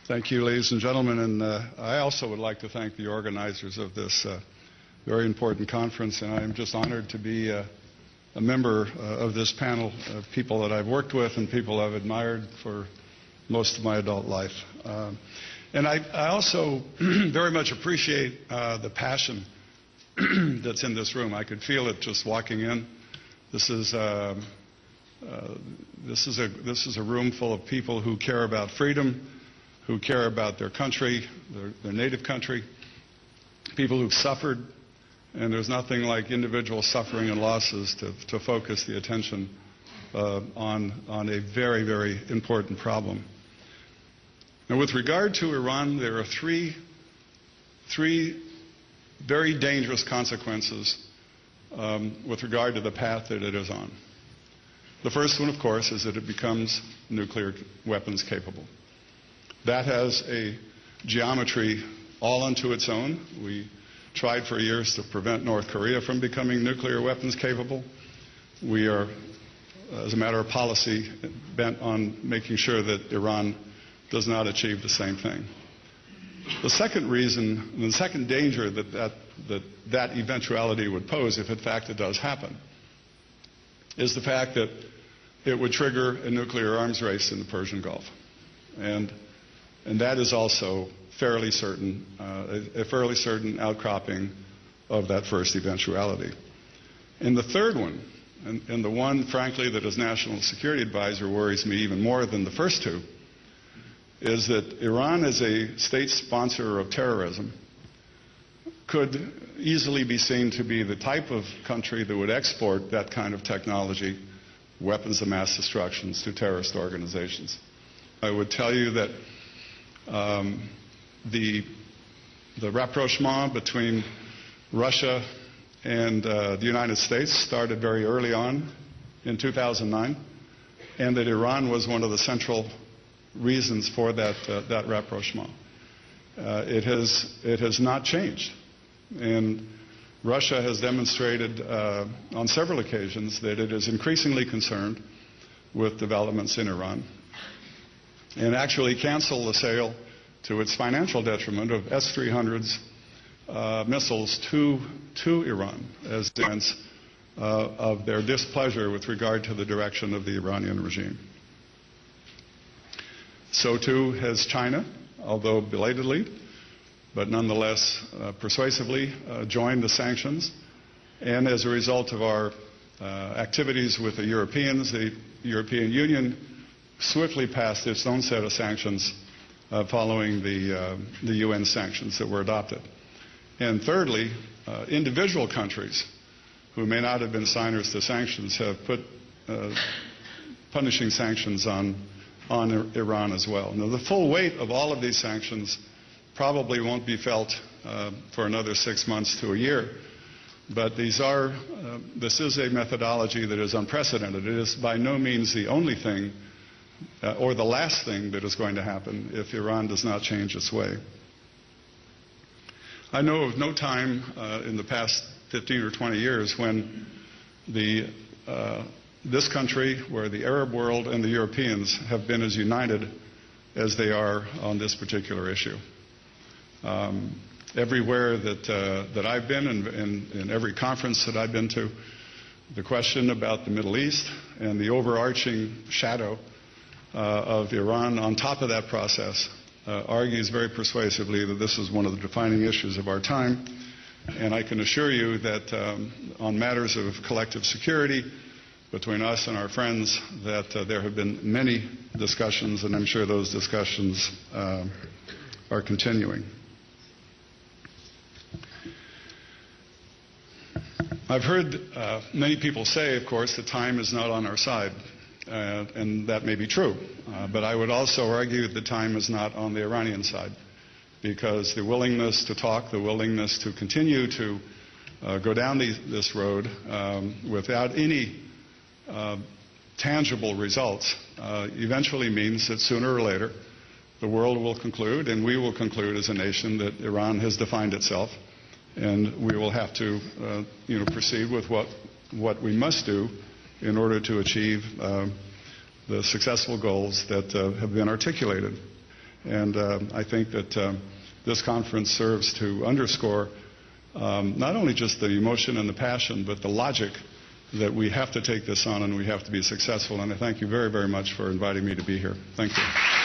Thank you, ladies and gentlemen, and I also would like to thank the organizers of this very important conference, and I'm just honored to be a member of this panel of people that I've worked with and people I've admired for most of my adult life. And I also very much appreciate the passion that's in this room. I could feel it just walking in. This is a room full of people who care about freedom, who care about their country, their native country, people who've suffered, and there's nothing like individual suffering and losses to focus the attention on a very, very important problem. Now, with regard to Iran, there are three very dangerous consequences with regard to the path that it is on. The first one, of course, is that it becomes nuclear weapons capable. That has a geometry all unto its own. We tried for years to prevent North Korea from becoming nuclear weapons capable. We are, as a matter of policy, bent on making sure that Iran does not achieve the same thing. The second reason, and the second danger that eventuality would pose, if in fact it does happen, is the fact that it would trigger a nuclear arms race in the Persian Gulf. And that is also fairly certain, a fairly certain outcropping of that first eventuality. And the third one, and the one, frankly, that as National Security Advisor worries me even more than the first two, is that Iran, as a state sponsor of terrorism, could easily be seen to be the type of country that would export that kind of technology, weapons of mass destruction, to terrorist organizations. I would tell you that the rapprochement between Russia and the United States started very early on in 2009, and that Iran was one of the central reasons for that rapprochement. It has not changed, and Russia has demonstrated on several occasions that it is increasingly concerned with developments in Iran, and actually canceled the sale, to its financial detriment, of S-300s missiles to Iran as evidence of their displeasure with regard to the direction of the Iranian regime. So too has China, although belatedly, but nonetheless persuasively joined the sanctions. And as a result of our activities with the Europeans, the European Union swiftly passed its own set of sanctions following the UN sanctions that were adopted. And thirdly, individual countries who may not have been signers to sanctions have put punishing sanctions on Iran as well. Now, the full weight of all of these sanctions probably won't be felt for another 6 months to a year, but this is a methodology that is unprecedented. It is by no means the only thing or the last thing that is going to happen if Iran does not change its way. I know of no time in the past 15 or 20 years when this country, where the Arab world and the Europeans have been as united as they are on this particular issue. Everywhere that I've been, and in every conference that I've been to, the question about the Middle East and the overarching shadow of Iran on top of that process argues very persuasively that this is one of the defining issues of our time. And I can assure you that on matters of collective security between us and our friends, that there have been many discussions, and I'm sure those discussions are continuing. I've heard many people say, of course, that time is not on our side, and that may be true. But I would also argue that time is not on the Iranian side, because the willingness to talk, the willingness to continue to go down this road without any tangible results eventually means that sooner or later the world will conclude, and we will conclude as a nation, that Iran has defined itself, and we will have to proceed with what we must do in order to achieve the successful goals that have been articulated. And I think that this conference serves to underscore not only just the emotion and the passion, but the logic that we have to take this on and we have to be successful. And I thank you very, very much for inviting me to be here. Thank you.